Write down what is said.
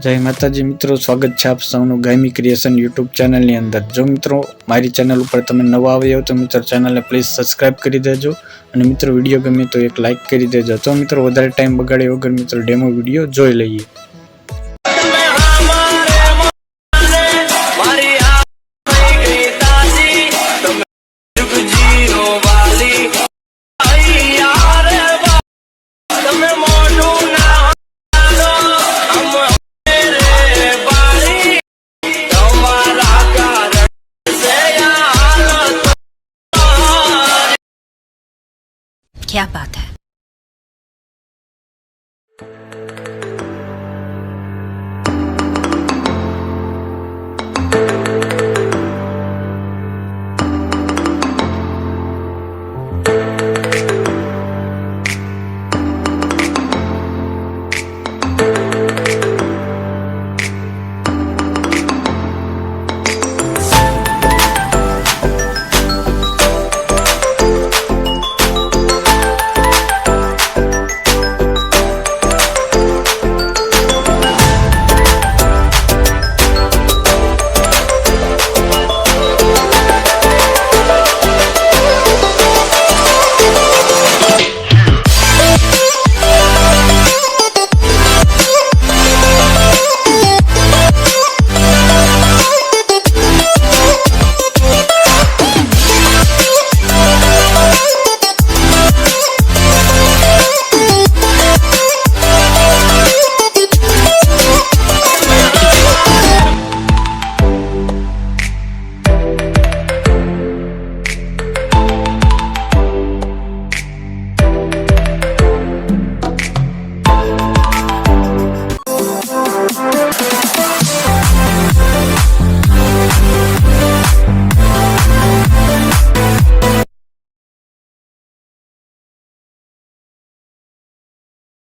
जय माताजी मित्रों, स्वागत है आप सबनु गायमी क्रिएशन यूट्यूब चैनल ની અંદર। जो मित्रों मारी चैनल पर તમે નવા આવ્યા हो तो मित्रों चैनल ने प्लीज सब्सक्राइब કરી દેજો અને मित्रों वीडियो गमे तो एक लाइक કરી દેજો। तो मित्रों વધારે ટાઈમ બગાડ્યા વગર मित्रों डेमो वीडियो જોઈ લઈએ। क्या बात है।